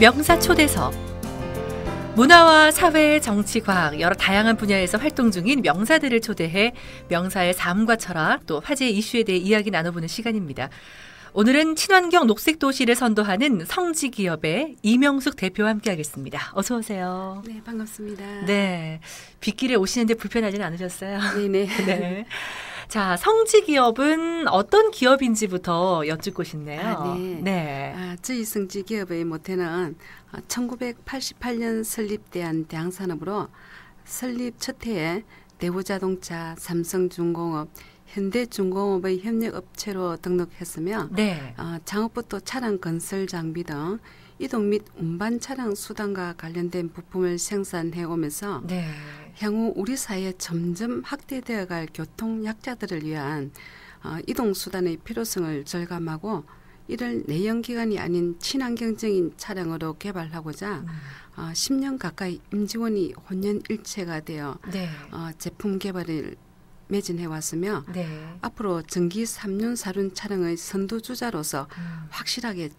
명사 초대석. 문화와 사회, 정치, 과학 여러 다양한 분야에서 활동 중인 명사들을 초대해 명사의 삶과 철학 또 화제 이슈에 대해 이야기 나눠보는 시간입니다. 오늘은 친환경 녹색도시를 선도하는 성지기업의 이명숙 대표와 함께하겠습니다. 어서 오세요. 네, 반갑습니다. 네, 빗길에 오시는데 불편하지는 않으셨어요? 네네. 네. 자, 성지기업은 어떤 기업인지부터 여쭙고 싶네요. 네. 저희 성지기업의 모태는 1988년 설립된 대항산업으로 설립 첫 해에 대우자동차, 삼성중공업, 현대중공업의 협력업체로 등록했으며 네. 창업부터 차량 건설 장비 등 이동 및 운반 차량 수단과 관련된 부품을 생산해 오면서 네. 향후 우리 사회에 점점 확대되어 갈 교통 약자들을 위한 이동 수단의 필요성을 절감하고 이를 내연기관이 아닌 친환경적인 차량으로 개발하고자 10년 가까이 임직원이 혼연일체가 되어 네. 제품 개발을 매진해 왔으며 네. 앞으로 전기 3륜 4륜 차량의 선두주자로서 확실하게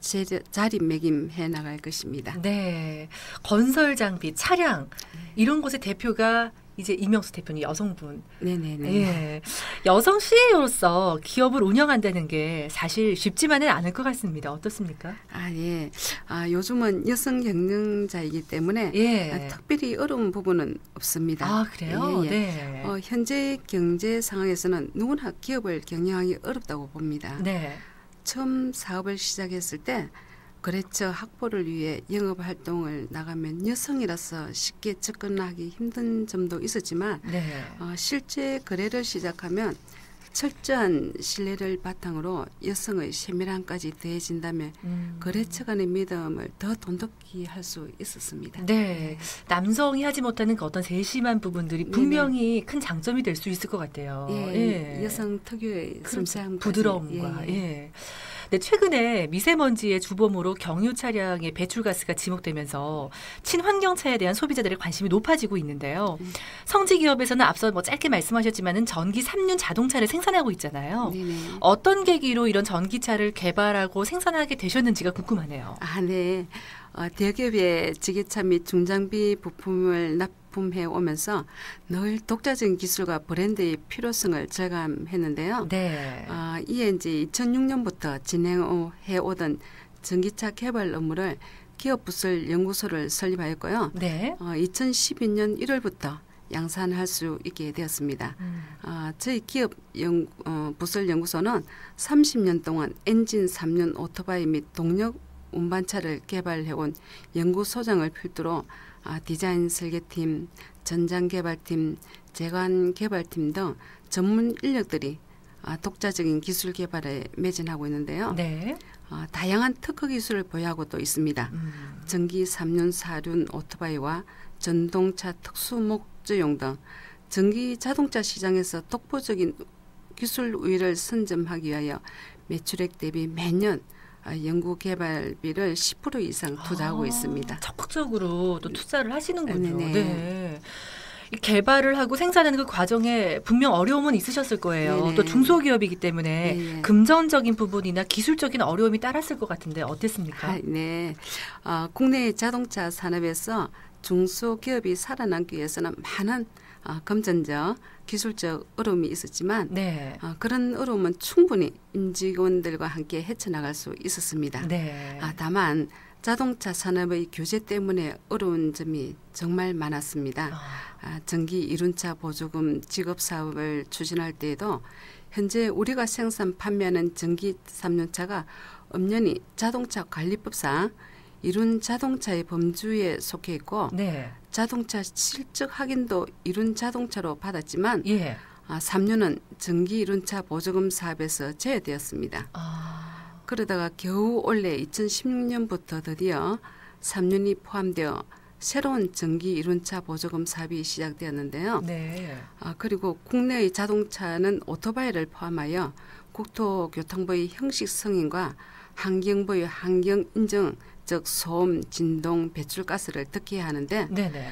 자리매김해 나갈 것입니다. 네. 건설 장비, 차량 이런 곳의 대표가 이제 이명숙 대표님 여성분. 네네네. 예. 여성 CEO로서 기업을 운영한다는 게 사실 쉽지만은 않을 것 같습니다. 어떻습니까? 예. 요즘은 여성 경영자이기 때문에 특별히 어려운 부분은 없습니다. 그래요? 예. 네. 현재 경제 상황에서는 누구나 기업을 경영하기 어렵다고 봅니다. 네. 처음 사업을 시작했을 때 거래처 확보를 위해 영업활동을 나가면 여성이라서 쉽게 접근하기 힘든 점도 있었지만 네. 실제 거래를 시작하면 철저한 신뢰를 바탕으로 여성의 세밀함까지 더해진다면 거래처 간의 믿음을 더 돈독히 할 수 있었습니다. 네. 남성이 하지 못하는 그 어떤 세심한 부분들이 분명히 큰 장점이 될 수 있을 것 같아요. 예. 여성 특유의 섬세함, 부드러움과. 예. 네, 최근에 미세먼지의 주범으로 경유 차량의 배출가스가 지목되면서 친환경차에 대한 소비자들의 관심이 높아지고 있는데요. 성지기업에서는 앞서 짧게 말씀하셨지만은 전기 3륜 자동차를 생산하고 있잖아요. 네네. 어떤 계기로 이런 전기차를 개발하고 생산하게 되셨는지가 궁금하네요. 네. 대기업의 지게차 및 중장비 부품을 납품해 오면서 늘 독자적인 기술과 브랜드의 필요성을 절감했는데요. 네. 이에 이제 2006년부터 진행해 오던 전기차 개발 업무를 기업 부설 연구소를 설립하였고요. 네. 2012년 1월부터 양산할 수 있게 되었습니다. 저희 기업 부설 연구소는 30년 동안 엔진 3륜 오토바이 및 동력 운반차를 개발해온 연구소장을 필두로 디자인 설계팀, 전장 개발팀, 제관 개발팀 등 전문 인력들이 독자적인 기술 개발에 매진하고 있는데요. 네. 다양한 특허 기술을 보유하고 또 있습니다. 전기 3륜, 4륜 오토바이와 전동차 특수 목조용 등 전기 자동차 시장에서 독보적인 기술 우위를 선점하기 위하여 매출액 대비 매년 연구 개발비를 10% 이상 투자하고 있습니다. 적극적으로 또 투자를 하시는군요. 네네. 네. 이 개발을 하고 생산하는 그 과정에 분명 어려움은 있으셨을 거예요. 네네. 또 중소기업이기 때문에 네네. 금전적인 부분이나 기술적인 어려움이 따랐을 것 같은데 어땠습니까? 네. 국내 자동차 산업에서 중소기업이 살아남기 위해서는 많은 금전적, 기술적 어려움이 있었지만 네. 그런 어려움은 충분히 임직원들과 함께 헤쳐나갈 수 있었습니다. 네. 다만 자동차 산업의 규제 때문에 어려운 점이 정말 많았습니다. 전기 이륜차 보조금 지급 사업을 추진할 때에도 현재 우리가 생산 판매하는 전기 3륜차가 엄연히 자동차 관리법상 이륜 자동차의 범주에 속해 있고 네. 자동차 실적 확인도 이륜 자동차로 받았지만 예. 3륜은 전기 이륜차 보조금 사업에서 제외되었습니다. 그러다가 겨우 올해 2016년부터 드디어 3륜이 포함되어 새로운 전기 이륜차 보조금 사업이 시작되었는데요. 네. 그리고 국내의 자동차는 오토바이를 포함하여 국토교통부의 형식 승인과 환경부의 환경 인증, 즉 소음, 진동, 배출가스를 득해야 하는데 네네.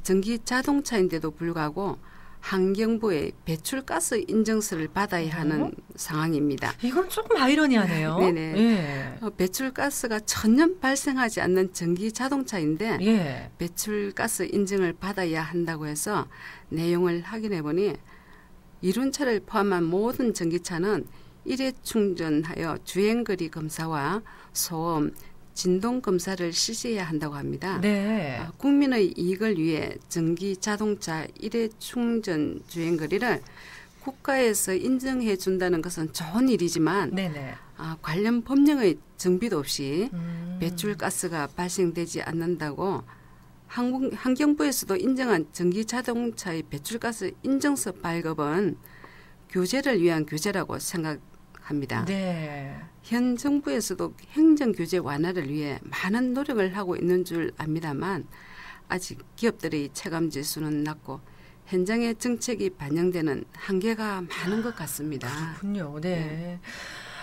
전기 자동차인데도 불구하고 환경부의 배출가스 인증서를 받아야 하는 상황입니다. 이건 조금 아이러니하네요. 네네. 예. 배출가스가 전혀 발생하지 않는 전기 자동차인데 예. 배출가스 인증을 받아야 한다고 해서 내용을 확인해 보니 이륜차를 포함한 모든 전기차는 1회 충전하여 주행거리 검사와 소음, 진동 검사를 실시해야 한다고 합니다. 네. 국민의 이익을 위해 전기 자동차 1회 충전 주행거리를 국가에서 인정해 준다는 것은 좋은 일이지만 네네. 관련 법령의 정비도 없이 배출가스가 발생되지 않는다고 환경부에서도 인정한 전기 자동차의 배출가스 인증서 발급은 규제를 위한 규제라고 생각합니다. 네. 현 정부에서도 행정 규제 완화를 위해 많은 노력을 하고 있는 줄 압니다만 아직 기업들의 체감 지수는 낮고 현장의 정책이 반영되는 한계가 많은 것 같습니다. 그렇군요. 네.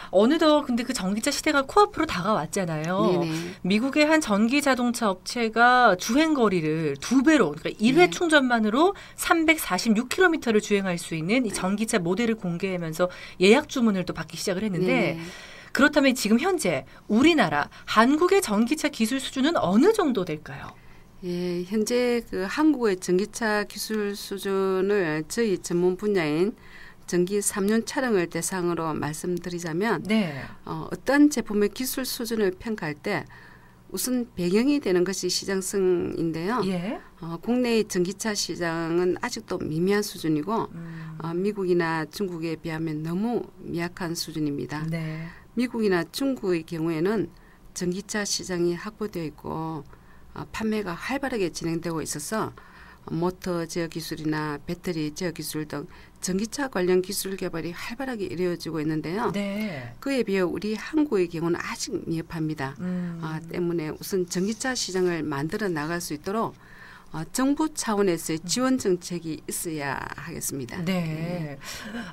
어느덧 근데 그 전기차 시대가 코앞으로 다가왔잖아요. 네네. 미국의 한 전기 자동차 업체가 주행 거리를 2배로, 그러니까 1회 네. 충전만으로 346km를 주행할 수 있는 이 전기차 모델을 공개하면서 예약 주문을 또 받기 시작을 했는데 네네. 그렇다면 지금 현재 우리나라 한국의 전기차 기술 수준은 어느 정도 될까요? 예, 현재 그 한국의 전기차 기술 수준을 저희 전문 분야인 전기 3륜 차량을 대상으로 말씀드리자면 네. 어떤 제품의 기술 수준을 평가할 때 우선 배경이 되는 것이 시장성인데요. 예. 국내의 전기차 시장은 아직도 미미한 수준이고 미국이나 중국에 비하면 너무 미약한 수준입니다. 네. 미국이나 중국의 경우에는 전기차 시장이 확보되어 있고 판매가 활발하게 진행되고 있어서 모터 제어 기술이나 배터리 제어 기술 등 전기차 관련 기술 개발이 활발하게 이루어지고 있는데요. 네. 그에 비해 우리 한국의 경우는 아직 미흡합니다. 때문에 우선 전기차 시장을 만들어 나갈 수 있도록 정부 차원에서의 지원 정책이 있어야 하겠습니다. 네.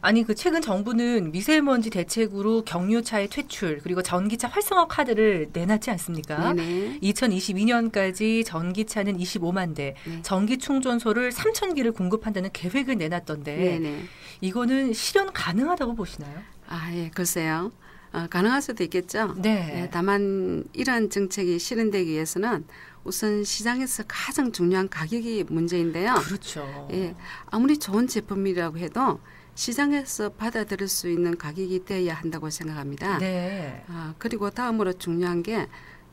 아니 그 최근 정부는 미세먼지 대책으로 경유차의 퇴출 그리고 전기차 활성화 카드를 내놨지 않습니까? 네네. 2022년까지 전기차는 25만 대, 네. 전기 충전소를 3,000기를 공급한다는 계획을 내놨던데 네네. 이거는 실현 가능하다고 보시나요? 예, 글쎄요. 가능할 수도 있겠죠. 네. 다만 이러한 정책이 실현되기 위해서는 우선 시장에서 가장 중요한 가격이 문제인데요. 그렇죠. 예, 아무리 좋은 제품이라고 해도 시장에서 받아들일 수 있는 가격이 되어야 한다고 생각합니다. 네. 그리고 다음으로 중요한 게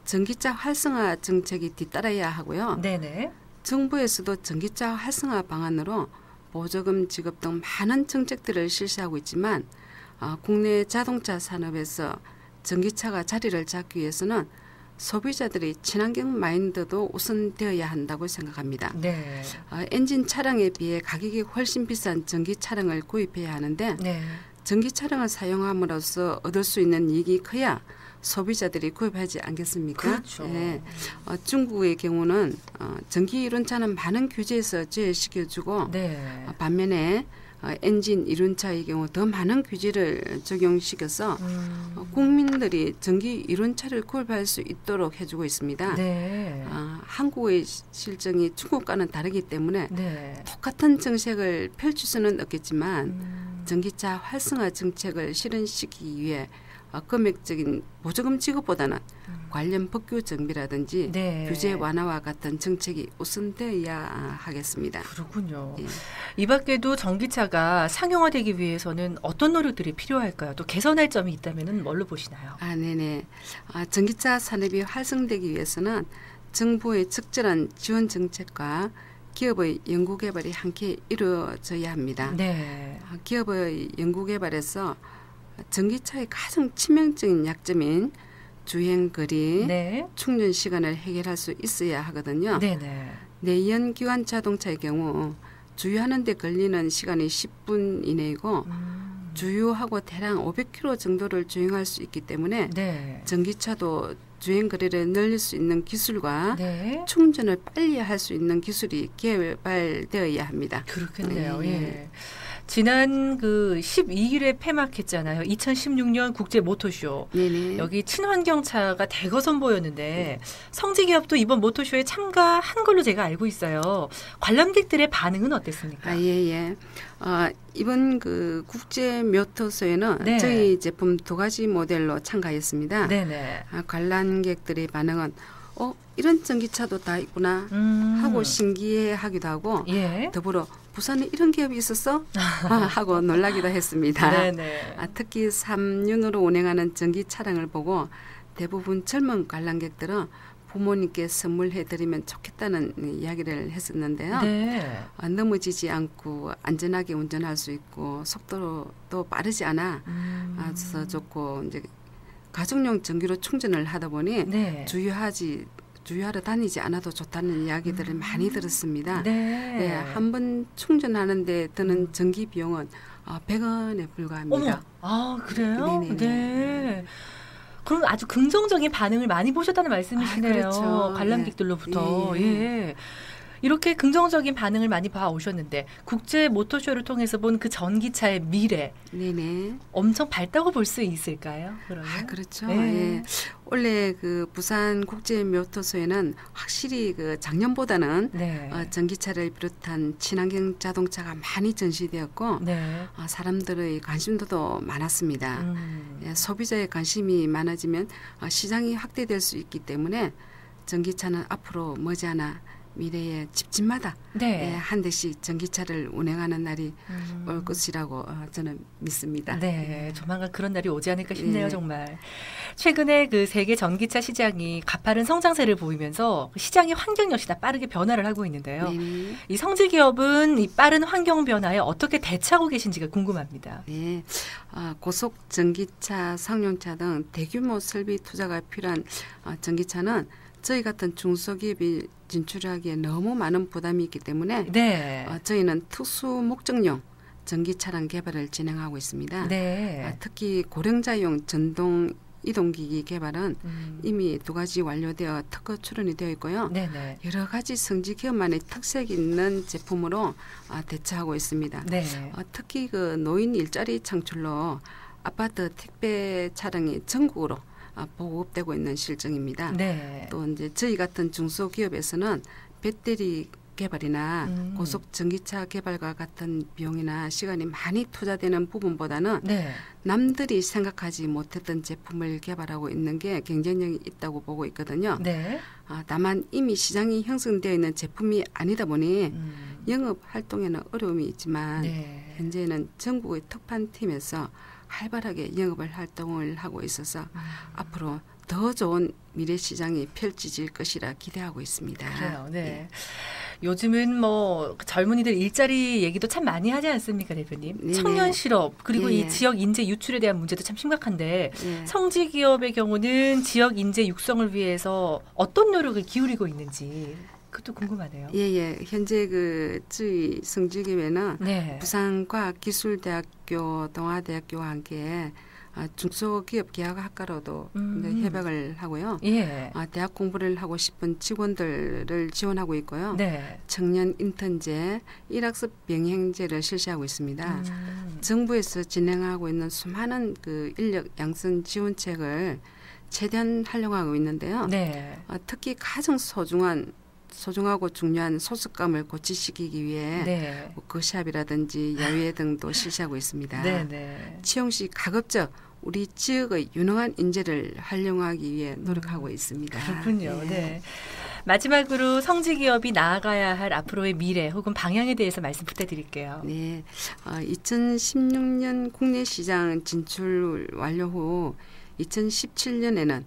전기차 활성화 정책이 뒤따라야 하고요. 네네. 정부에서도 전기차 활성화 방안으로 보조금 지급 등 많은 정책들을 실시하고 있지만 국내 자동차 산업에서 전기차가 자리를 잡기 위해서는 소비자들의 친환경 마인드도 우선되어야 한다고 생각합니다. 네. 엔진 차량에 비해 가격이 훨씬 비싼 전기 차량을 구입해야 하는데 네. 전기 차량을 사용함으로써 얻을 수 있는 이익이 커야 소비자들이 구입하지 않겠습니까? 그렇죠. 예. 중국의 경우는 전기 이륜차는 많은 규제에서 제외시켜주고 네. 반면에 엔진 이륜차의 경우 더 많은 규제를 적용시켜서 국민들이 전기 이륜차를 구입할 수 있도록 해주고 있습니다. 네. 한국의 실정이 중국과는 다르기 때문에 네. 똑같은 정책을 펼칠 수는 없겠지만 전기차 활성화 정책을 실현시키기 위해 금액적인 보조금 지급보다는 관련 법규 정비라든지 네. 규제 완화와 같은 정책이 우선되어야 하겠습니다. 그렇군요. 예. 이 밖에도 전기차가 상용화되기 위해서는 어떤 노력들이 필요할까요? 또 개선할 점이 있다면 뭘로 보시나요? 네네. 전기차 산업이 활성되기 위해서는 정부의 적절한 지원 정책과 기업의 연구개발이 함께 이루어져야 합니다. 네. 기업의 연구개발에서 전기차의 가장 치명적인 약점인 주행거리, 네. 충전 시간을 해결할 수 있어야 하거든요. 네네. 내연 기관 자동차의 경우 주유하는 데 걸리는 시간이 10분 이내이고 주유하고 대략 500km 정도를 주행할 수 있기 때문에 네. 전기차도 주행 거리를 늘릴 수 있는 기술과 네. 충전을 빨리 할 수 있는 기술이 개발되어야 합니다. 그렇겠네요. 예. 예. 지난 그 12일에 폐막했잖아요. 2016년 국제 모토쇼. 네네. 여기 친환경차가 대거 선보였는데 성지기업도 이번 모토쇼에 참가한 걸로 제가 알고 있어요. 관람객들의 반응은 어땠습니까? 예. 이번 그 국제 모토쇼에는 네. 저희 제품 2가지 모델로 참가했습니다. 네네. 관람객들의 반응은 이런 전기차도 다 있구나 하고 신기해하기도 하고 예. 더불어 부산에 이런 기업이 있었어? 하고 놀라기도 했습니다. 네네. 특히 3륜으로 운행하는 전기 차량을 보고 대부분 젊은 관람객들은 부모님께 선물해드리면 좋겠다는 이야기를 했었는데요. 네. 넘어지지 않고 안전하게 운전할 수 있고 속도도 빠르지 않아 서 좋고 이제 가정용 전기로 충전을 하다 보니 네. 주유하러 다니지 않아도 좋다는 이야기들을 많이 들었습니다. 네. 한 번 충전하는데 드는 전기 비용은 100원에 불과합니다. 그래요? 네네네. 네. 그럼 아주 긍정적인 반응을 많이 보셨다는 말씀이시네요. 그렇죠. 관람객들로부터. 예. 예. 이렇게 긍정적인 반응을 많이 봐오셨는데 국제 모토쇼를 통해서 본 그 전기차의 미래 네네. 엄청 밝다고 볼 수 있을까요? 그러면? 그렇죠. 네. 예. 원래 그 부산 국제 모토쇼에는 확실히 그 작년보다는 네. 전기차를 비롯한 친환경 자동차가 많이 전시되었고 네. 사람들의 관심도도 많았습니다. 소비자의 관심이 많아지면 시장이 확대될 수 있기 때문에 전기차는 앞으로 머지않아 미래의 집집마다 네. 한 대씩 전기차를 운행하는 날이 올 것이라고 저는 믿습니다. 네, 조만간 그런 날이 오지 않을까 싶네요, 예. 정말. 최근에 그 세계 전기차 시장이 가파른 성장세를 보이면서 시장의 환경 역시나 빠르게 변화를 하고 있는데요. 네. 이 성지기업은 이 빠른 환경 변화에 어떻게 대처하고 계신지가 궁금합니다. 네. 고속 전기차, 상용차 등 대규모 설비 투자가 필요한 전기차는 저희 같은 중소기업이 진출하기에 너무 많은 부담이 있기 때문에 네. 저희는 특수 목적용 전기 차량 개발을 진행하고 있습니다. 네. 특히 고령자용 전동 이동기기 개발은 이미 2가지 완료되어 특허 출원이 되어 있고요. 네네. 여러 가지 성지기업만의 특색이 있는 제품으로 대처하고 있습니다. 네. 특히 그 노인 일자리 창출로 아파트 택배 차량이 전국으로 보급되고 있는 실정입니다. 네. 또 이제 저희 같은 중소기업에서는 배터리 개발이나 고속 전기차 개발과 같은 비용이나 시간이 많이 투자되는 부분보다는 네. 남들이 생각하지 못했던 제품을 개발하고 있는 게 경쟁력이 있다고 보고 있거든요. 네. 다만 이미 시장이 형성되어 있는 제품이 아니다 보니 영업 활동에는 어려움이 있지만 네. 현재는 전국의 특판팀에서 활발하게 영업을 활동을 하고 있어서 앞으로 더 좋은 미래 시장이 펼쳐질 것이라 기대하고 있습니다. 그래요. 네. 예. 요즘은 뭐 젊은이들 일자리 얘기도 참 많이 하지 않습니까, 대표님? 네네. 청년 실업 그리고 예, 이 예. 지역 인재 유출에 대한 문제도 참 심각한데 예. 성지기업의 경우는 지역 인재 육성을 위해서 어떤 노력을 기울이고 있는지 그것도 궁금하네요. 예. 현재 그 저희 성지기업에는 네. 부산과학기술대학교, 동아대학교와 함께 중소기업 계약학과로도 협약을 하고요. 예. 대학 공부를 하고 싶은 직원들을 지원하고 있고요. 네. 청년 인턴제, 일학습 병행제를 실시하고 있습니다. 정부에서 진행하고 있는 수많은 그 인력 양성 지원책을 최대한 활용하고 있는데요. 네. 특히 가장 소중하고 중요한 소속감을 고취시키기 위해 네. 거시합이라든지 야외 등도 실시하고 있습니다. 네. 채용시 가급적 우리 지역의 유능한 인재를 활용하기 위해 노력하고 있습니다. 그렇군요. 예. 네. 마지막으로 성지기업이 나아가야 할 앞으로의 미래 혹은 방향에 대해서 말씀 부탁드릴게요. 네, 2016년 국내 시장 진출 완료 후 2017년에는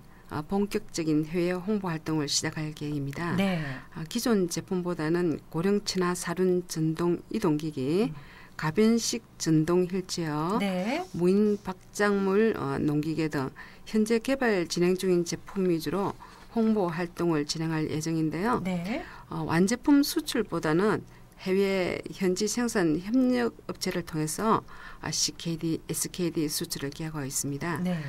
본격적인 해외 홍보 활동을 시작할 계획입니다. 네. 기존 제품보다는 고령 친화 사륜 전동 이동기기, 가변식 전동 휠체어, 네. 무인 박작물 농기계 등 현재 개발 진행 중인 제품 위주로 홍보 활동을 진행할 예정인데요. 네. 완제품 수출보다는 해외 현지 생산 협력 업체를 통해서 CKD, SKD 수출을 기획하고 있습니다. 네.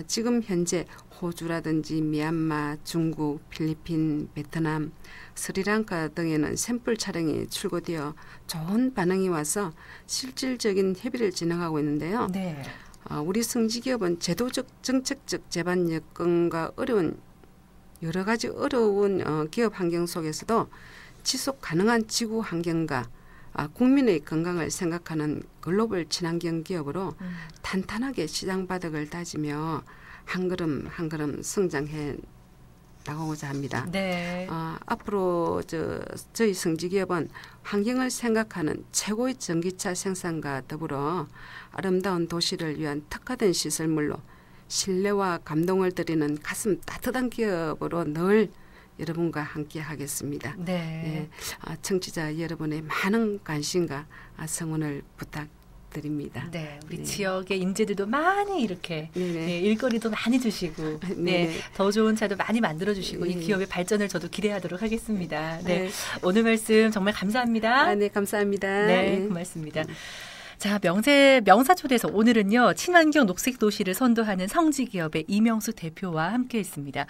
지금 현재 호주라든지 미얀마, 중국, 필리핀, 베트남, 스리랑카 등에는 샘플 차량이 출고되어 좋은 반응이 와서 실질적인 협의를 진행하고 있는데요. 네. 우리 성지기업은 제도적, 정책적 제반 여건과 여러 가지 어려운 기업 환경 속에서도 지속 가능한 지구 환경과 국민의 건강을 생각하는 글로벌 친환경 기업으로 탄탄하게 시장 바닥을 다지며 한 걸음 한 걸음 성장해 나가고자 합니다. 네. 앞으로 저희 성지기업은 환경을 생각하는 최고의 전기차 생산과 더불어 아름다운 도시를 위한 특화된 시설물로 신뢰와 감동을 드리는 가슴 따뜻한 기업으로 늘 여러분과 함께 하겠습니다. 네. 청취자 여러분의 많은 관심과 성원을 부탁드립니다. 네, 우리 지역의 인재들도 많이 이렇게 일거리도 많이 주시고, 더 좋은 차도 많이 만들어 주시고 이 기업의 발전을 저도 기대하도록 하겠습니다. 네, 오늘 말씀 정말 감사합니다. 네, 감사합니다. 네, 고맙습니다. 자, 명사초대에서 오늘은요 친환경 녹색 도시를 선도하는 성지기업의 이명수 대표와 함께했습니다.